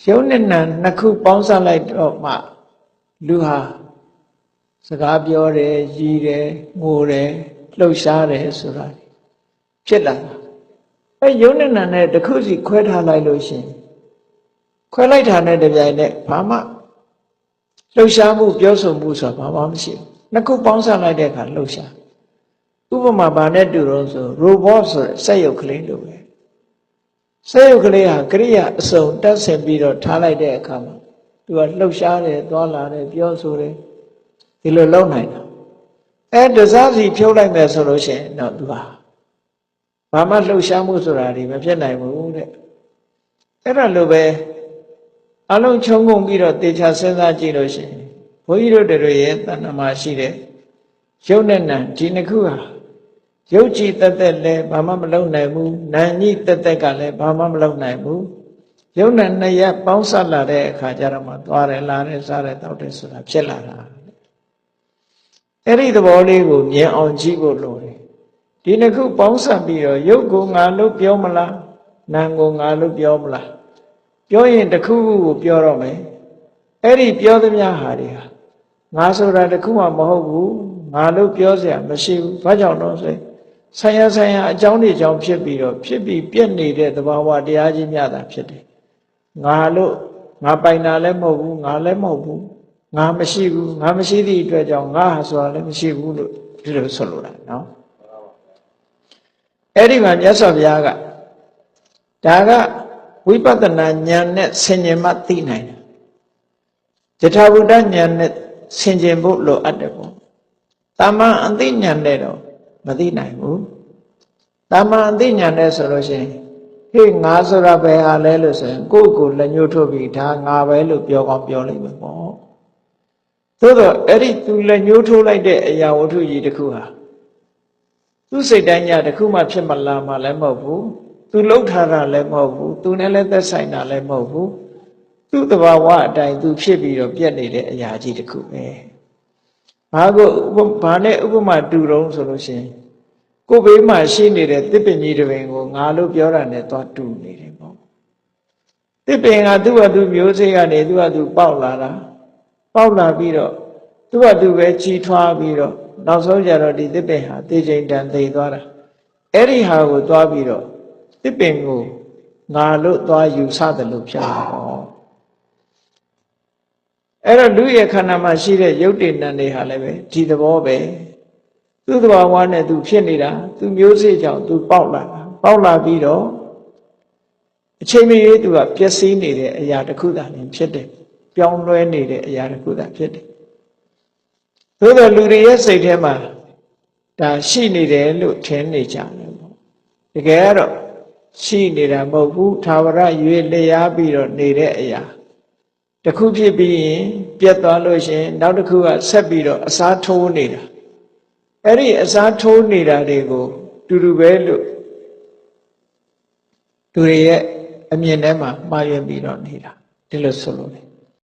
ရုပ်နဲ့နာနှစ်ခုပေါင်းစပ်လိုက်တော့မှလူဟာစကားပြောတယ်ရည်တယ်ငိုတယ်လှုပ်ရှားတယ်ဆိုတာဖြစ်လာတာအဲရုပ်နဲ့နာနဲ့တစ်ခုစီခွဲထားလိုက်လို့ရှိရင်ခွဲလိုက်တာနဲ့တပြိုင်နက်ဘာမှလှုပ်ရှားမှုပြောဆိုမှုဆိုတာဘာမှမရှိဘူးနှစ်ခုပေါင်းစပ်လိုက်တဲ့အခါလှုပ်ရှားဥပမာဘာနဲ့တူတော့ဆို robot ဆိုတဲ့စက်ရုပ်ကလေးလိုပဲစက်ရုပ်ကလေးဟာကရိယာအစုံတက်ဆင်ပြီးတော့ထားလိုက်တဲ့အခါမှာသူကလှုပ်ရှားတယ်သွားလာတယ်ပြောဆိုတယ်ဒီလိုလုပ်နိုင်တာအဲတစားစီဖြုတ်လိုက်မယ်ဆိုလို့ရှိရင်တော့သူဟာဘာမှလှုပ်ရှားမှုဆိုတာဒီမဖြစ်နိုင်ဘူးတဲ့အဲ့ဒါလိုပဲအလုံးချုံငုံပြီးတော့တေချာစဉ်းစားကြည့်လို့ရှိရင်ဘုန်းကြီးတို့တွေရဲ့တဏ္ဍာမရှိတဲ့ရုပ်နဲ့နာဒီနှစ်ခုဟာရုပ်ကြည်တက်တက်လည်းဘာမှမလုပ်နိုင်ဘူးနာညိတက်တက်ကလည်းဘာမှမလုပ်နိုင်ဘူးရုပ်နဲ့နှစ်ရပ်ပေါင်းစပ်လာတဲ့အခါကျတော့မှသွားတယ်လာတယ်စားတယ်တောက်တယ်ဆိုတာဖြစ်လာတာအဲ့ဒီသဘောလေးကိုမြင်အောင်ကြည့်ဖို့လိုတယ်ဒီနှစ်ခုပေါင်းစပ်ပြီးတော့ရုပ်ကိုငါလို့ပြောမလားနာကိုငါလို့ပြောမလားပြောရင်တစ်ခုခုကိုပြောတော့မယ်အဲ့ဒီပြောသမျှဟာတွေဟာငါဆိုတာတစ်ခုမှမဟုတ်ဘူးငါလို့ပြောစရာမရှိဘူးဘာကြောင့်တော့ဆိုဆိုင်ရာအကြောင်းတွေကြောင့်ဖြစ်ပြီးတော့ဖြစ်ပြီးပြည့်နေတဲ့သဘာဝတရားကြီးများတာဖြစ်တယ်ငါလို့ငါပိုင်တာလည်းမဟုတ်ဘူးငါလည်းမဟုတ်ဘူးငါမရှိဘူးငါမရှိသည့်အတွက်ကြောင့်ငါဟာဆိုတာလည်းမရှိဘူးလို့ဒီလိုဆိုလိုတာနော်အဲ့ဒီမှာမြတ်စွာဘုရားကဒါကဝိပဿနာဉာဏ်နဲ့ဆင်ခြင်မှသိနိုင်တယ်ယထာဘုဒ္ဓဉာဏ်နဲ့ဆင်ခြင်ဖို့လိုအပ်တယ်ပေါ့တာမန်အသိဉာဏ်နဲ့တော့မသိနိုင်ဘူးတာမန်အသိဉာဏ်နဲ့ဆိုလို့ရှိရင်ဟေ့ငါဆိုတာဘယ်ဟာလဲလို့ဆိုရင်ကိုယ့်ကိုလက်ညှိုးထုတ်ပြီးဒါငါပဲလို့ပြောကောင်းပြောလိမ့်မယ်ပေါ့သို့တော့အဲ့ဒီသူလက်ညှိုးထိုးလိုက်တဲ့အရာဝတ္ထုကြီးတစ်ခုဟာသူစိတ်တိုင်းညာတစ်ခုမှဖြစ်မလာမှလည်းမဟုတ်ဘူးသူလှုပ်ထားတာလည်းမဟုတ်ဘူးသူနဲ့လည်းသက်ဆိုင်တာလည်းမဟုတ်ဘူးသူ့တဘာဝအတိုင်းသူဖြစ်ပြီးတော့ပြက်နေတဲ့အရာကြီးတစ်ခုပဲဘာနဲ့ဥပမာတူတုံးဆိုလို့ရှိရင်ကိုယ်ဘေးမှာရှိနေတဲ့တစ်ပင်ကြီးတစ်ပင်ကိုငါလို့ပြောတာနဲ့သွားတူနေတယ်ပေါ့တစ်ပင်ကသူ့ဟာသူမျိုးစေ့ကနေသူ့ဟာသူပေါက်လာတာပေါက်လာပြီးတော့သူ့ဟာသူပဲကြီးထွားပြီးတော့နောက်ဆုံးကြတော့ဒီတစ်ပင်ဟာသေချိန်တန်သေသွားတာအဲ့ဒီဟာကိုသွားပြီးတော့တစ်ပင်ကိုငါလို့သွားယူဆတယ်လို့ဖြစ်တာပေါ့အဲ့တော့လူရဲ့ခန္ဓာမှာရှိတဲ့ရုပ်တည်နံတွေဟာလည်းပဲဒီသဘောပဲသူ့သဘာဝနဲ့သူဖြစ်နေတာသူမျိုးစေ့ကြောင့်သူပေါက်လာတာပေါက်လာပြီးတော့အချိန်မရွေးသူကပျက်စီးနေတဲ့အရာတစ်ခုသာလည်းဖြစ်တယ်ပြောင်းလဲနေတဲ့အရာတစ်ခုသာဖြစ်တယ်သို့တော်လူတွေရဲ့စိတ်ထဲမှာဒါရှိနေတယ်လို့ထင်နေကြတယ်ပေါ့တကယ်ကတော့ရှိနေတာမဟုတ်ဘူးသာဝရရွေလျားပြီးတော့နေတဲ့အရာတစ်ခုဖြစ်ပြီးရင်ပြတ်သွားလို့ရှင်နောက်တစ်ခုကဆက်ပြီးတော့အစားထိုးနေတာအဲ့ဒီအစားထိုးနေတာတွေကိုတူတူပဲလို့သူတွေရဲ့အမြင်ထဲမှာမှားယွင်းပြီးတော့နေတာဒီလိုဆိုလို့